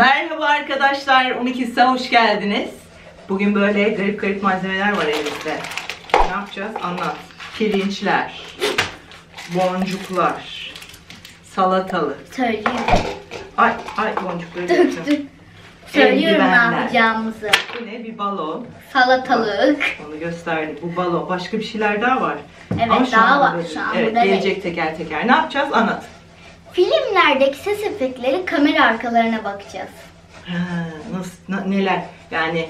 Merhaba arkadaşlar, 12'size hoş geldiniz. Bugün böyle garip garip malzemeler var elimizde. Ne yapacağız? Anlat. Pirinçler, boncuklar, salatalık. Söyleyeyim. Ay boncukları döktüm. Söylüyorum ne Eldivenler. yapacağımızı. Bu ne? Bir balon. Salatalık. Onu gösterdi. Bu balon. Başka bir şeyler daha var. Evet, Ama şu daha anda var. böyle- Şu an evet, burada gelecek teker teker. Ne yapacağız? Anlat. Filmlerdeki ses efektleri kamera arkalarına bakacağız. Ha, neler? Yani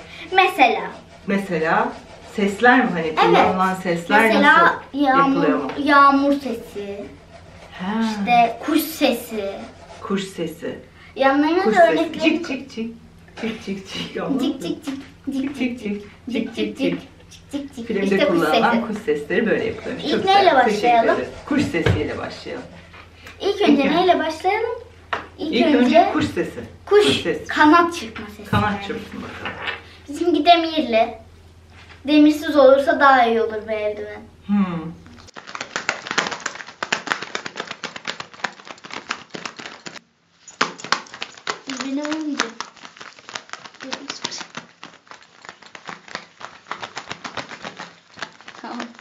Mesela sesler mi? Hani kullanılan sesler nasıl yapılıyor mu? yağmur sesi, Ha, işte kuş sesi. kuş sesi. Yanlarına Kuş da sesi. örnekleri Cik cik cik. Cik cik cik. cik cik cik Cik cik cik. Cik cik cik. cik cik. Filmde İşte kuş kullanılan sesi. kuş sesleri böyle yapılıyor. İlk Çok neyle güzel. Teşekkür başlayalım? ederiz. Kuş sesiyle başlayalım. İlk önce neyle başlayalım? İlk önce kuş sesi. kuş sesi. kanat çırpma sesi. Kanat çırpsın bakalım. Bizimki demirli. Demirsiz olursa daha iyi olur bu eldiven. Birbirine vurmayacak.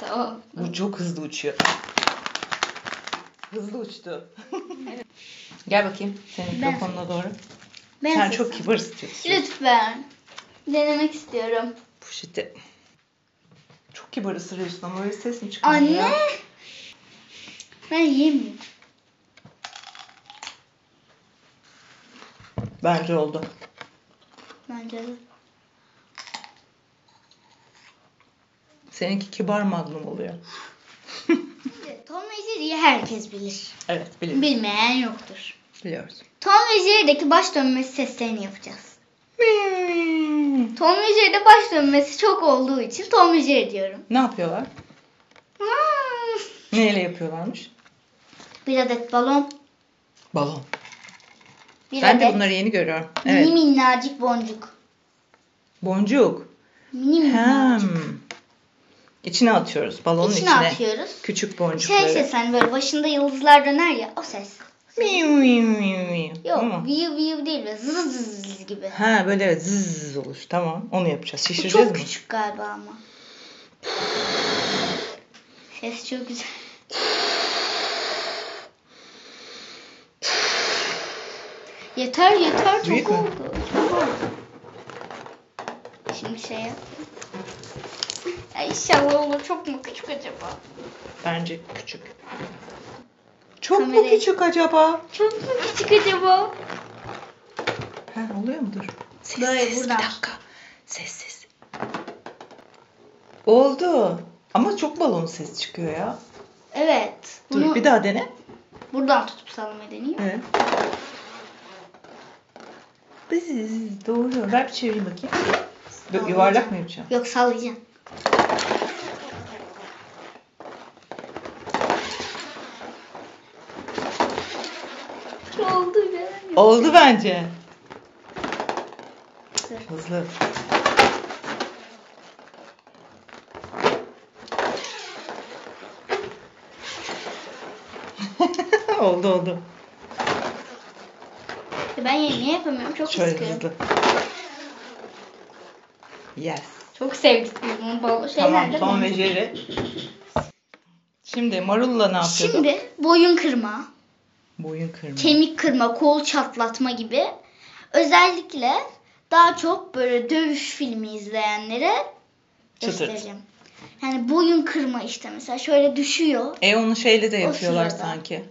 Tamam. Bu çok hızlı uçuyor. Hızlı uçtu. Gel bakayım senin Ben- mikrofonuna doğru. Ben Sen sesim. çok kibar istiyorsun. Lütfen. Denemek istiyorum. Poşeti. Çok kibar ısırıyorsun ama öyle ses mi çıkıyor? Anne. ya? Ben yiyemiyorum. Bence oldu. Bence de. Seninki kibar magnum oluyor. Tom ve Jerry'yi herkes bilir. Evet biliyorum. Bilmeyen yoktur. Biliyoruz. Tom ve Jerry'deki baş dönmesi seslerini yapacağız. Tom ve Jerry'de baş dönmesi çok olduğu için Tom ve Jerry diyorum. Ne yapıyorlar? Neyle yapıyorlarmış? Bir adet balon. Balon. Bir Ben de adet bunları yeni görüyorum. mini Evet. minnacık boncuk. Boncuk. Mini minnacık. İçine atıyoruz. Balonun İçine içine. atıyoruz. Küçük boncukları. Ses hani böyle başında yıldızlar döner ya o ses. Miu miu miu miu. Yok Tamam. viyu viyu değil böyle zız zız zız gibi. Ha böyle evet zzz olur. Tamam. Onu yapacağız. Bu Şişireceğiz çok mi? küçük galiba ama. Ses çok güzel. Yeter çok Büyük mü? oldu. Çok oldu. Şimdi şey yap. Ay inşallah olur. Çok mu küçük acaba? Bence küçük. Çok mu Kamerayı- küçük acaba? Çok mu küçük acaba? Ha, oluyor mudur? Ses, Böyle ses, buradan. bir dakika. Ses. Oldu. Ama çok balon ses çıkıyor ya. Evet. Dur Bunu bir daha dene. buradan tutup sallamayı deneyeyim. Evet. Bzzz, doğru. Ver bir çevireyim bakayım. Tamam. Yuvarlak mı yapacağım? Yok sallayacağım. Oldu ya. Oldu bence. Dur. Hızlı. oldu. Ben niye yapamıyorum? Çok Şöyle sıkıyorum. hızlı. Yes. Çok sevdik biz bunu bol Tamam, şeylerde. Tom ve Jerry. Şimdi Marul'la ne yapıyorduk? Şimdi boyun kırma, Boyun kırma. kemik kırma, kol çatlatma gibi özellikle daha çok böyle dövüş filmi izleyenlere Çıtırt. göstereceğim. Yani boyun kırma işte mesela şöyle düşüyor. Onu şeyle de O yapıyorlar sırada. sanki.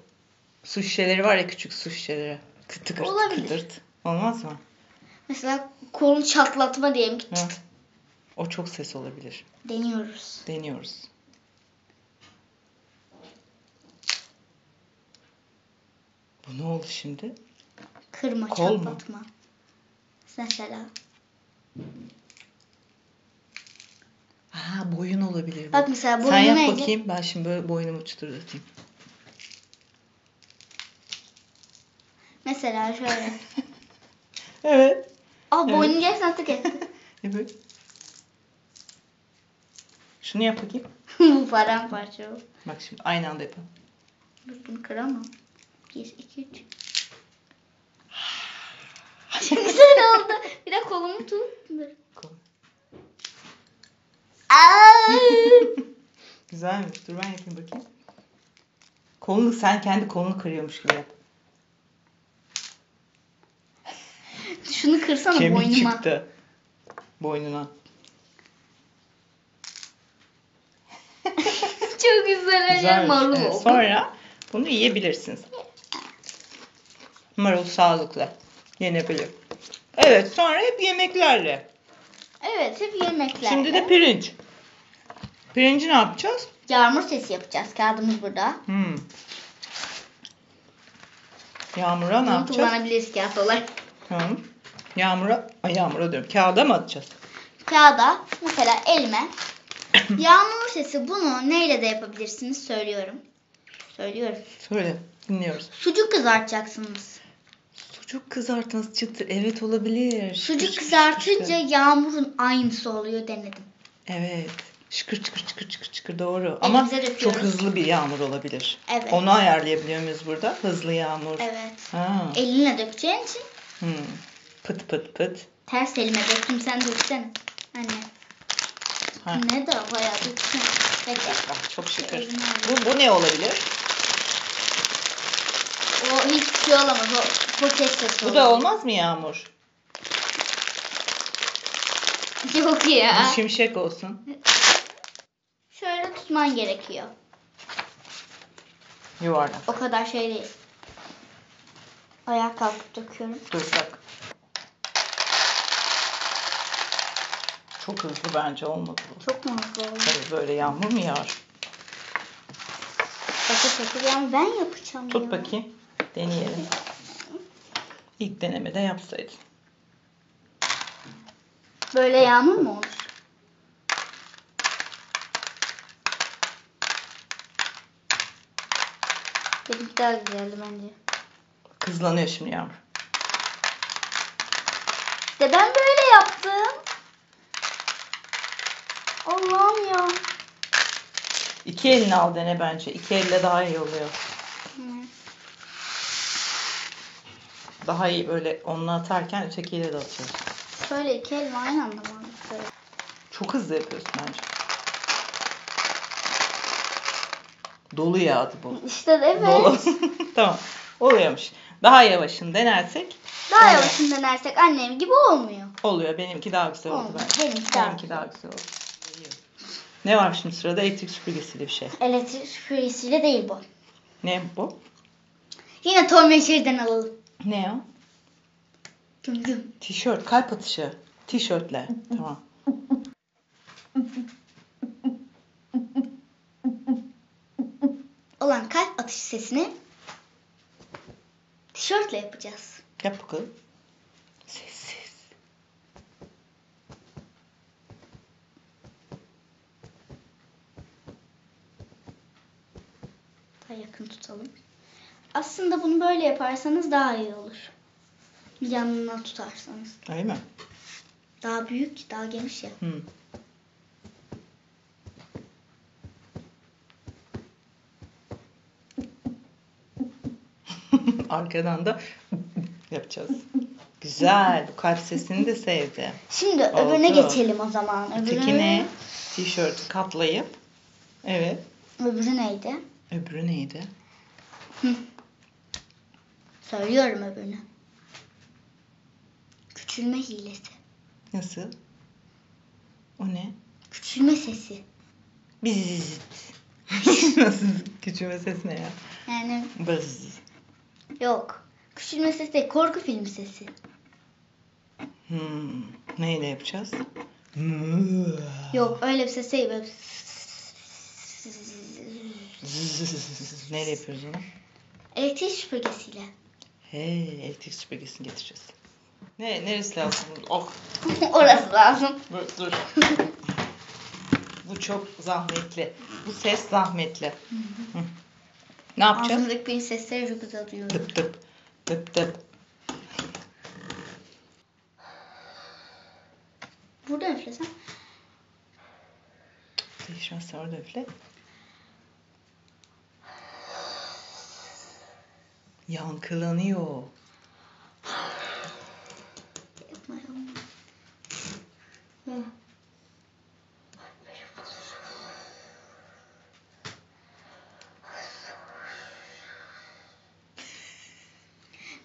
Su şişeleri var ya, küçük su şişeleri. Kıtırt Olabilir. kıtırt. Olmaz mı? Mesela kolunu çatlatma diyelim ki Ha. O çok ses olabilir. deniyoruz. Deniyoruz. Bu ne oldu şimdi? Kırma, Kol mu? çatlatma. Mesela. Boyun olabilir bu. Bak mesela Sen boynu yap neydi? bakayım. Ben şimdi böyle boynumu çıtırdatayım. Mesela şöyle. Evet. Boynunu gerçekten tık etti. Evet. Şunu yap bakayım. Bu paramparça oldu. Bak şimdi aynı anda yapalım. Dur bunu kıramam. 1, 2, 3. Şöyle kolumu tut. Aa! Güzelmiş. Dur ben yapayım bakayım. Kolunu, sen kendi kolunu kırıyormuş gibi yap. Şunu kırsana Kemik boynuma. çıktı. Boynuna. Çok güzel. Güzelmiş. Marul Evet, oldu. sonra bunu yiyebilirsiniz. Marul sağlıklı. Yenebilir. Evet, sonra hep yemeklerle. Evet, hep yemekler. Şimdi de pirinç. Pirinci ne yapacağız? Yağmur sesi yapacağız. Kağıdımız burada. Yağmura ne Bunu yapacağız? kullanabiliriz kağıt olarak. Yağmura diyorum. Kağıda mı atacağız? Kağıda mesela elime yağmur sesi, bunu neyle de yapabilirsiniz söylüyorum. Söyle, dinliyoruz. Sucuk kızartacaksınız. Sucuk kızartması çıtır. Evet, olabilir. Sucuk kızartınca yağmurun aynısı oluyor denedim. Evet. Şıkır çıkır çıkır çıkır çıkır, doğru. Ama Elimize döküyoruz. çok hızlı bir yağmur olabilir. Evet. Onu ayarlayabiliyor muyuz burada? Hızlı yağmur. Evet. Ha. Elinle dökeceğin için Pıt pıt pıt. ters elime döktüm, sen döksene. Anne. Ha. Ne de bayağı döksene. Peki. Bak, çok şıkır. Elime alayım. Bu ne olabilir? O hiçbir şey olamaz. O poket sesi Bu da olmaz mı yağmur? Yok ya. Bir şimşek olsun. Şöyle tutman gerekiyor. Yuvarlak. O kadar şey değil. Ayağa kalkıp döküyorum. Dur bak. Çok hızlı bence olmadı bu. Çok mu hızlı oldu? Tabii, böyle yağmur mu yağar? Bakın yani ben yapacağım. Tut ya. bakayım. Deneyelim. İlk denemede yapsaydın. Böyle yağmur mu olur? Benimki daha güzeldi bence. Kızlanıyor şimdi yağmur. İşte ben böyle yaptım. Allah'ım ya. İki elini al dene bence. İki elle daha iyi oluyor. Daha iyi böyle onunla atarken ötekiyle de atıyorsun. Şöyle iki elim aynı anda mı? Böyle. Çok hızlı yapıyorsun bence. Dolu yağdı bu. İşte evet. Dolu. Tamam. Oluyormuş. Daha yavaşını denersek. Daha Evet. yavaşını denersek annem gibi olmuyor. Oluyor. Benimki daha güzel oldu Olmuyor. bence. Benimki daha güzel oldu. Ne var şimdi sırada? Elektrik süpürgesiyle bir şey. Elektrik süpürgesiyle değil bu. Ne bu? Yine Tom ve Jerry'den alalım. Ne o? Güm güm. Tişört. Kalp atışı. Tişörtle. Tamam. Olan kalp atış sesini tişörtle yapacağız. Yap bakalım. Sessiz. Daha yakın tutalım. Aslında bunu böyle yaparsanız daha iyi olur. Yanına tutarsanız. Öyle mi? Daha büyük, daha geniş ya. Arkadan da yapacağız. Güzel. Bu kalp sesini de sevdim. Şimdi Oldu. öbürüne geçelim o zaman. Öteki ne? Tişörtü katlayıp. Evet. Öbürü neydi? Öbürü neydi? Söylüyorum öbürünü. Küçülme hilesi. Nasıl? O ne? Küçülme sesi. Biz. Nasıl? Küçülme ses ne ya? Yani Bız. yok. Küçülme sesi değil, korku filmi sesi. Neyle yapacağız? Yok, öyle bir ses değil. Böyle... Neyle yapıyoruz onu? Elektrik süpürgesiyle. He, elektrik süpürgesini getireceğiz. Neresi lazım? Oh. Orası lazım. Dur. Bu çok zahmetli. Bu ses zahmetli. Hı. Ne yapacağız? Ağzımdaki benim sesleri çok güzel duyuyorum. Tıp tıp. Tıp tıp. Burada üflesem. Değişmezse orada üfle. Yankılanıyor. Yapma.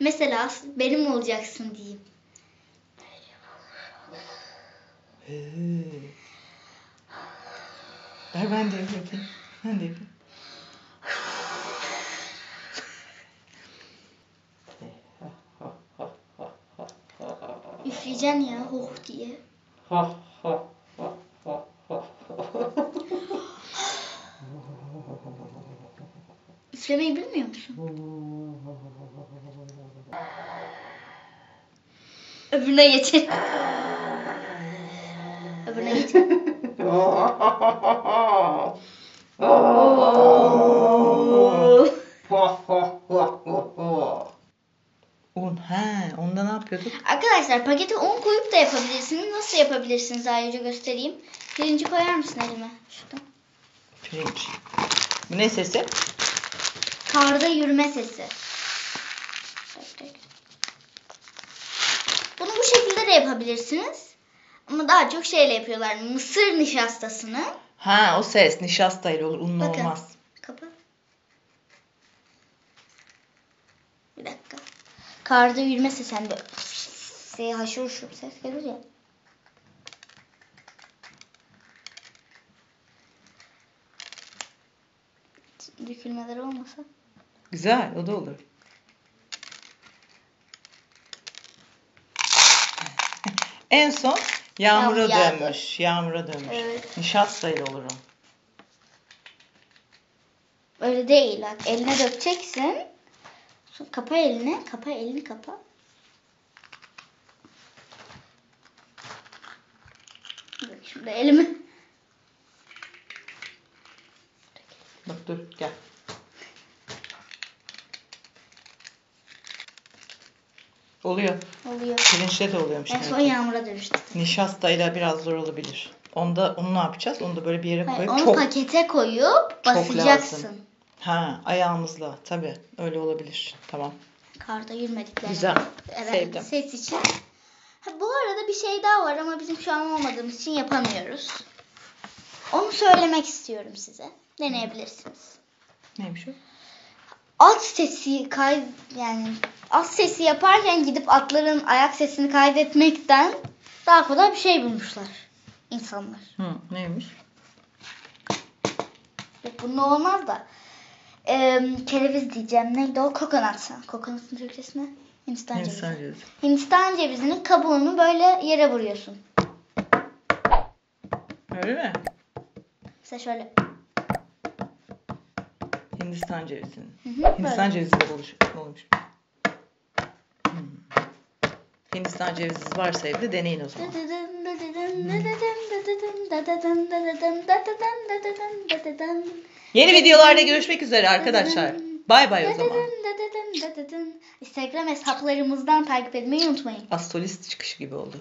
Mesela benim olacaksın diyeyim. Ver ben de yapayım. Ben de yapayım. Üfleyeceksin ya hoh diye. Üflemeyi bilmiyor musun? Öbürüne geçelim. Öbürüne geçelim. Un. He, onda ne yapıyorduk? Arkadaşlar pakete un koyup da yapabilirsiniz. Nasıl yapabilirsiniz ayrıca göstereyim. Pirinci koyar mısın elime? Şuradan. Pirinç. Bu ne sesi? Karda yürüme sesi. Bunu bu şekilde de yapabilirsiniz. Ama daha çok şeyle yapıyorlar. Mısır nişastasını. Ha, o ses nişastayla olur, unlu Bakın. olmaz. Kapat. Bir dakika. Karda yürüme sesi. Hani böyle haşır uşur ses gelir ya. Dökülmeler olmasa. Güzel, o da olur. En son yağmura Yağmur yağdı. dönmüş. Yağmura dönmüş. Evet. Nişastayla olur o. Öyle değil. Bak eline dökeceksin. Sonra kapa elini. Kapa elini kapa. Bak şimdi elimi. Bak dur gel. Oluyor. Oluyor. Pirinçle de oluyormuş. En demek son ki. yağmura dönüştü. Nişastayla biraz zor olabilir. Onu ne yapacağız? Onu da böyle bir yere Hayır, koyup onu çok pakete koyup çok basacaksın. lazım. Ha, ayağımızla tabii öyle olabilir. Tamam. Karda yürümediklerini. Güzel. Evet, Sevdim. ses için. Ha, bu arada bir şey daha var ama bizim şu an olmadığımız için yapamıyoruz. Onu söylemek istiyorum size. Deneyebilirsiniz. Neymiş o? At sesi at sesi yaparken gidip atların ayak sesini kaydetmekten daha kolay bir şey bulmuşlar insanlar. Neymiş? Yok, bununla olmaz da. Kereviz diyeceğim. Neydi o? Kokonat. Kokonatın Türkçesi ne? Hindistan cevizi. Hindistan cevizinin kabuğunu böyle yere vuruyorsun. Öyle mi? Mesela şöyle. Hindistan cevizinin. Hı, Hindistan böyle. cevizi de olmuş. Hindistan cevizi varsa evde deneyin o zaman. Yeni videolarda görüşmek üzere arkadaşlar. Bay bay o zaman. Instagram hesaplarımızdan takip etmeyi unutmayın. Astrolist çıkışı gibi oldu.